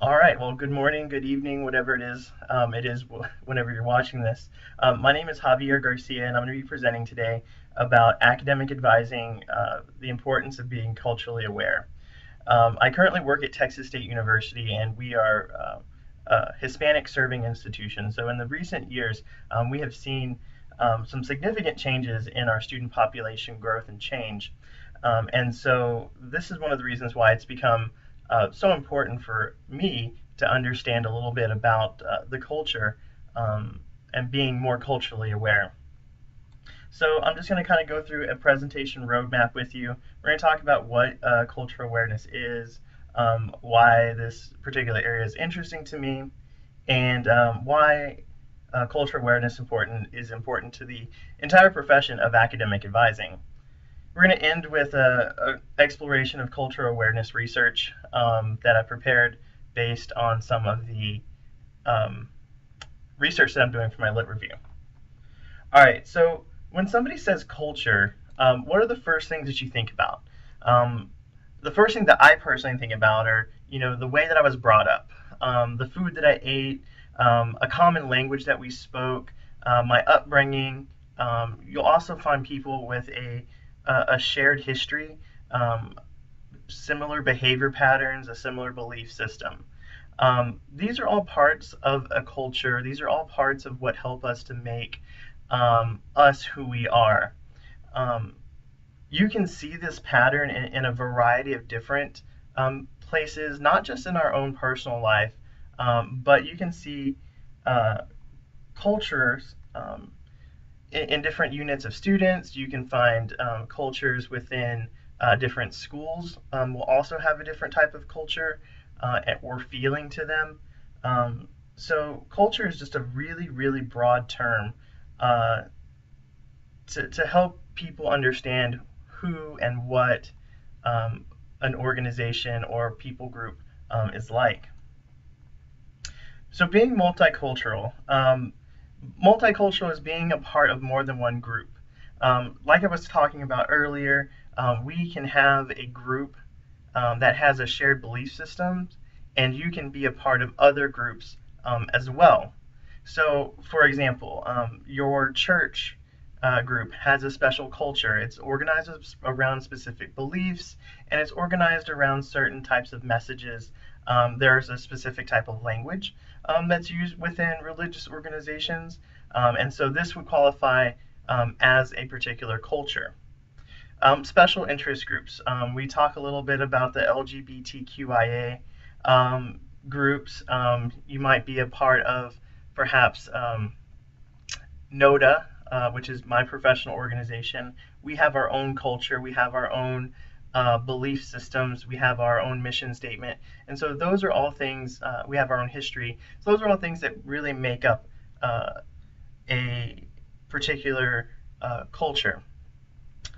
All right. Well, good morning, good evening, whatever whenever you're watching this. My name is Javier Garcia, and I'm going to be presenting today about academic advising, the importance of being culturally aware. I currently work at Texas State University, and we are a Hispanic serving institution. So, in the recent years, we have seen some significant changes in our student population growth and change. And so, this is one of the reasons why it's become so important for me to understand a little bit about the culture and being more culturally aware. So I'm just going to kind of go through a presentation roadmap with you. We're going to talk about what cultural awareness is, why this particular area is interesting to me, and why cultural awareness is important to the entire profession of academic advising. We're going to end with a exploration of cultural awareness research that I prepared based on some of the um, research that I'm doing for my lit review. All right, so when somebody says culture, what are the first things that you think about? Um, the first thing that I personally think about are, the way that I was brought up, the food that I ate, a common language that we spoke, my upbringing. You'll also find people with a shared history, um, similar behavior patterns, a similar belief system. These are all parts of a culture. These are all parts of what help us to make us who we are. Um, you can see this pattern in a variety of different places, not just in our own personal life, but you can see uh, cultures in different units of students. You can find cultures within different schools will also have a different type of culture or feeling to them. So culture is just a really, really broad term uh, to help people understand who and what um, an organization or people group is like. So being multicultural is being a part of more than one group. Like I was talking about earlier, we can have a group that has a shared belief system, and you can be a part of other groups as well. So, for example, your church group has a special culture. It's organized around specific beliefs, and it's organized around certain types of messages. There's a specific type of language that's used within religious organizations, and so this would qualify as a particular culture. Special interest groups. We talk a little bit about the LGBTQIA groups. You might be a part of perhaps NODA, which is my professional organization. We have our own culture, we have our own belief systems, we have our own mission statement. And so those are all things, we have our own history. So those are all things that really make up a particular culture.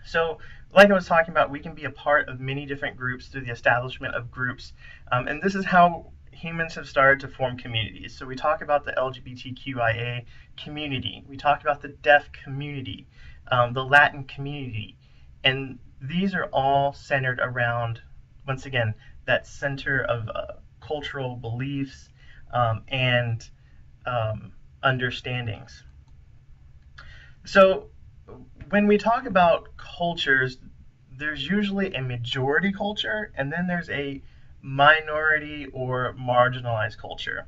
So, like I was talking about, we can be a part of many different groups through the establishment of groups. And this is how humans have started to form communities. So, we talk about the LGBTQIA community, we talk about the deaf community, the Latin community. And these are all centered around, once again, that center of cultural beliefs and understandings. So, when we talk about cultures, there's usually a majority culture and then there's a minority or marginalized culture.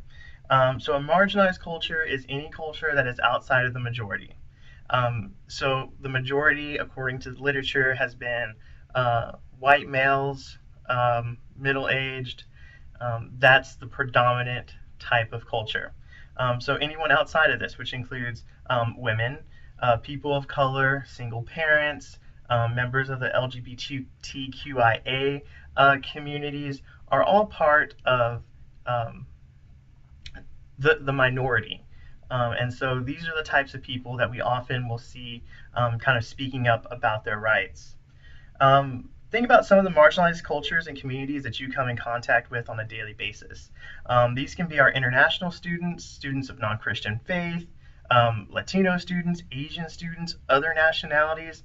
So, a marginalized culture is any culture that is outside of the majority. So, the majority, according to the literature, has been white males, middle aged. That's the predominant type of culture. So anyone outside of this, which includes women, people of color, single parents, members of the LGBTQIA communities, are all part of um, the minority. And so these are the types of people that we often will see kind of speaking up about their rights. Think about some of the marginalized cultures and communities that you come in contact with on a daily basis. These can be our international students, students of non Christian faith, Latino students, Asian students, other nationalities.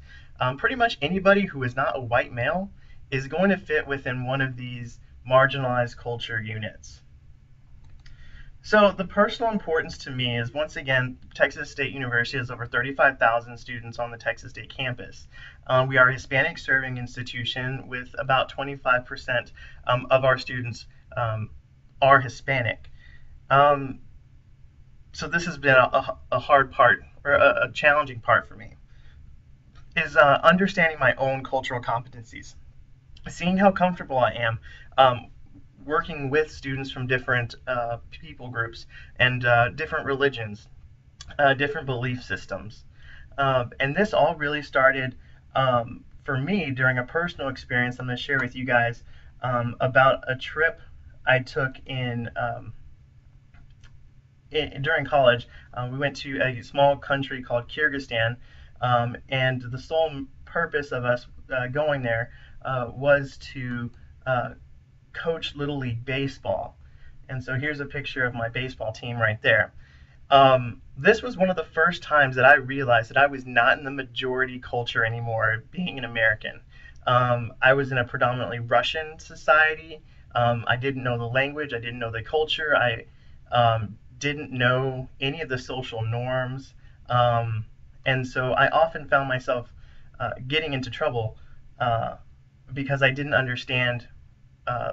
Pretty much anybody who is not a white male is going to fit within one of these marginalized culture units. So the personal importance to me is, once again, Texas State University has over 35,000 students on the Texas State campus. We are a Hispanic serving institution with about 25% of our students are Hispanic. Um, so this has been a hard part, or a challenging part for me, is understanding my own cultural competencies, seeing how comfortable I am um, working with students from different people groups and different religions, different belief systems. And this all really started for me during a personal experience I'm going to share with you guys about a trip I took during college. We went to a small country called Kyrgyzstan, and the sole purpose of us going there was to coach Little League Baseball. And so here's a picture of my baseball team right there. This was one of the first times that I realized that I was not in the majority culture anymore, being an American. I was in a predominantly Russian society. I didn't know the language, I didn't know the culture, I didn't know any of the social norms. And so I often found myself getting into trouble because I didn't understand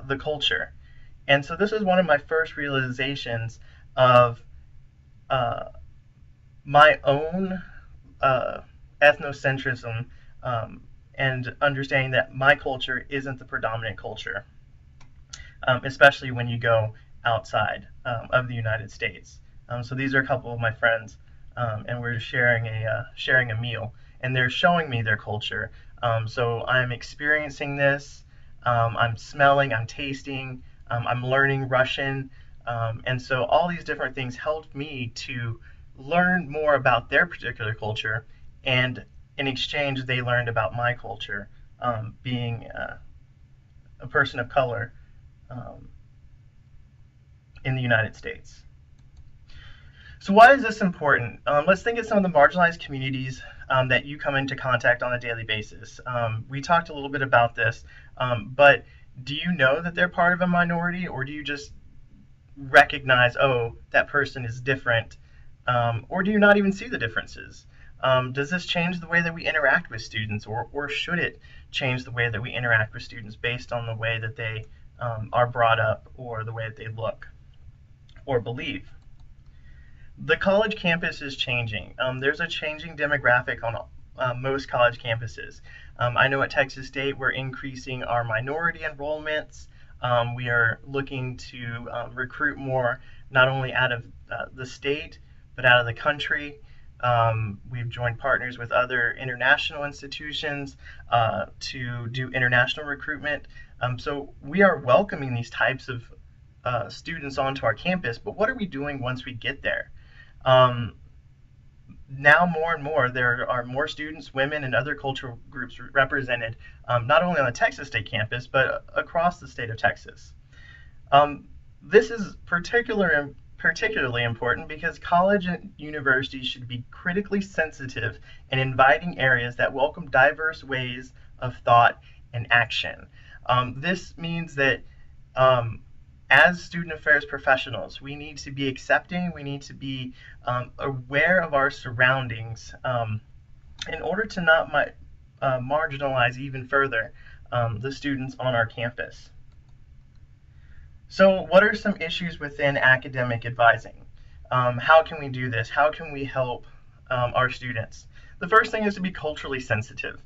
the culture. And so this was one of my first realizations of uh, my own uh, ethnocentrism, and understanding that my culture isn't the predominant culture, especially when you go outside of the United States. So these are a couple of my friends, and we're sharing a meal, and they're showing me their culture. So I'm experiencing this. I'm smelling. I'm tasting. I'm learning Russian, and so all these different things helped me to learn more about their particular culture, and in exchange, they learned about my culture, being a person of color um, in the United States. So why is this important? Let's think of some of the marginalized communities that you come into contact on a daily basis. We talked a little bit about this, but do you know that they're part of a minority, or do you just recognize, oh, that person is different, or do you not even see the differences? Does this change the way that we interact with students, or should it change the way that we interact with students based on the way that they are brought up, or the way that they look or believe? The college campus is changing. There's a changing demographic on most college campuses. I know at Texas State we're increasing our minority enrollments. We are looking to recruit more, not only out of the state, but out of the country. We've joined partners with other international institutions to do international recruitment. So we are welcoming these types of students onto our campus, but what are we doing once we get there? Um, Now more and more there are more students, women, and other cultural groups represented, not only on the Texas State campus but across the state of Texas. This is particularly important because college and universities should be critically sensitive and inviting areas that welcome diverse ways of thought and action. This means that um, as student affairs professionals, we need to be accepting, we need to be aware of our surroundings in order to not marginalize even further the students on our campus. So, what are some issues within academic advising? How can we do this? How can we help our students? The first thing is to be culturally sensitive,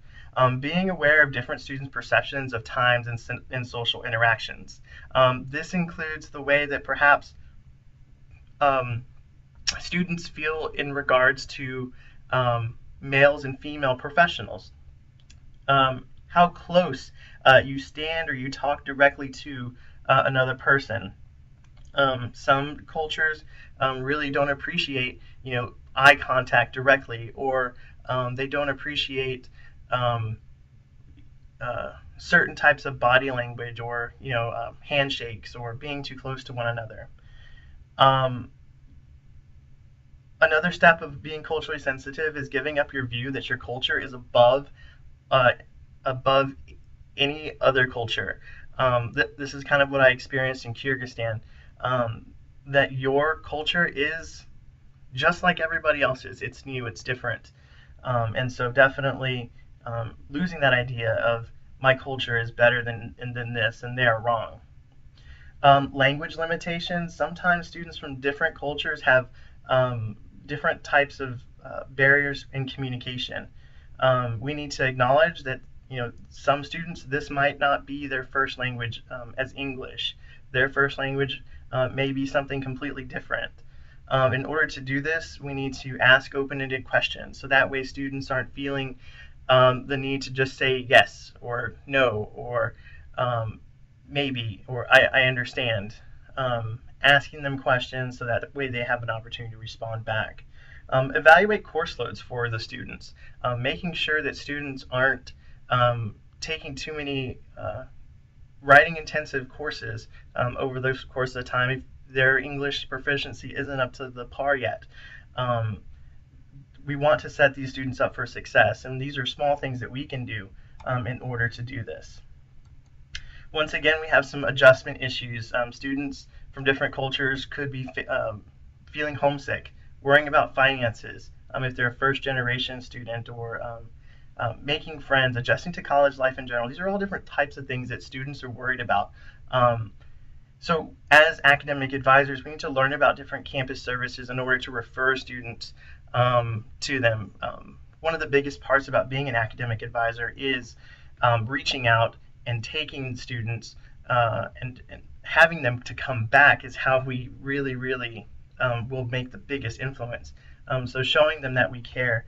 being aware of different students' perceptions of times and social interactions. This includes the way that perhaps um, students feel in regards to males and female professionals. How close you stand or you talk directly to another person. Some cultures really don't appreciate, eye contact directly, or they don't appreciate um, certain types of body language, or handshakes, or being too close to one another. Um, Another step of being culturally sensitive is giving up your view that your culture is uh, above any other culture. This is kind of what I experienced in Kyrgyzstan. Um, that your culture is just like everybody else's. It's new, it's different. And so definitely losing that idea of my culture is better than this and they are wrong. Language limitations. Sometimes students from different cultures have different types of barriers in communication. We need to acknowledge that some students, this might not be their first language as English. Their first language may be something completely different. In order to do this, we need to ask open-ended questions, so that way students aren't feeling the need to just say yes or no or maybe or I understand. Asking them questions so that way they have an opportunity to respond back. Evaluate course loads for the students, making sure that students aren't taking too many writing intensive courses over the course of the time if their English proficiency isn't up to the par yet. We want to set these students up for success, and these are small things that we can do in order to do this. Once again, we have some adjustment issues. Students from different cultures could be feeling homesick, worrying about finances, if they're a first generation student, or making friends, adjusting to college life in general. These are all different types of things that students are worried about. So as academic advisors, we need to learn about different campus services in order to refer students to them. One of the biggest parts about being an academic advisor is reaching out and taking students and having them to come back is how we really will make the biggest influence. So showing them that we care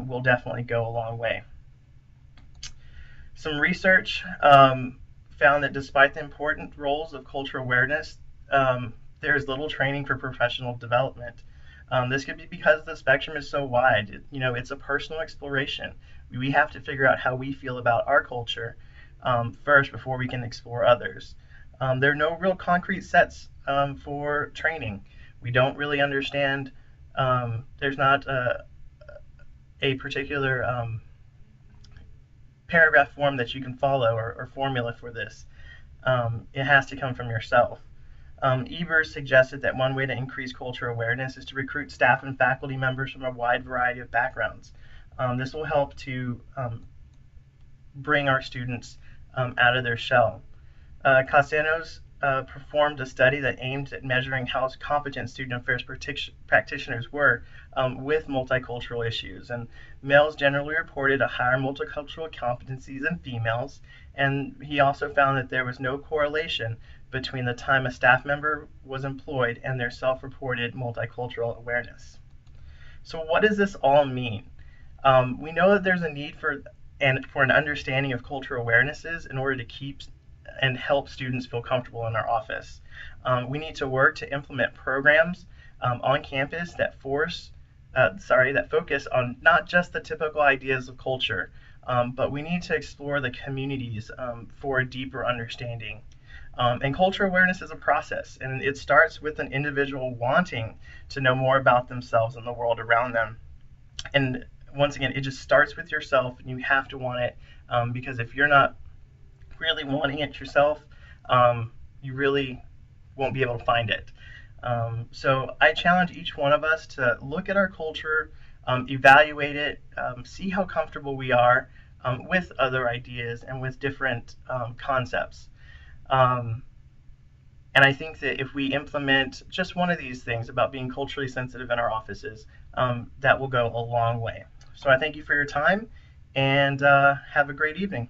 will definitely go a long way. Some research found that despite the important roles of cultural awareness, there is little training for professional development. This could be because the spectrum is so wide. It's a personal exploration. We have to figure out how we feel about our culture first before we can explore others. There are no real concrete sets for training. We don't really understand. There's not a particular paragraph form that you can follow or formula for this. It has to come from yourself. Ebers suggested that one way to increase cultural awareness is to recruit staff and faculty members from a wide variety of backgrounds. This will help to bring our students out of their shell. Castellanos performed a study that aimed at measuring how competent student affairs practitioners were with multicultural issues. And males generally reported a higher multicultural competencies than females. And he also found that there was no correlation between the time a staff member was employed and their self-reported multicultural awareness. So what does this all mean? We know that there's a need for an understanding of cultural awarenesses in order to keep and help students feel comfortable in our office. We need to work to implement programs on campus that focus on not just the typical ideas of culture, but we need to explore the communities for a deeper understanding. And cultural awareness is a process, and it starts with an individual wanting to know more about themselves and the world around them. And once again, it just starts with yourself, and you have to want it, because if you're not really wanting it yourself, you really won't be able to find it. So I challenge each one of us to look at our culture, evaluate it, see how comfortable we are with other ideas and with different concepts. And I think that if we implement just one of these things about being culturally sensitive in our offices, that will go a long way. So I thank you for your time, and have a great evening.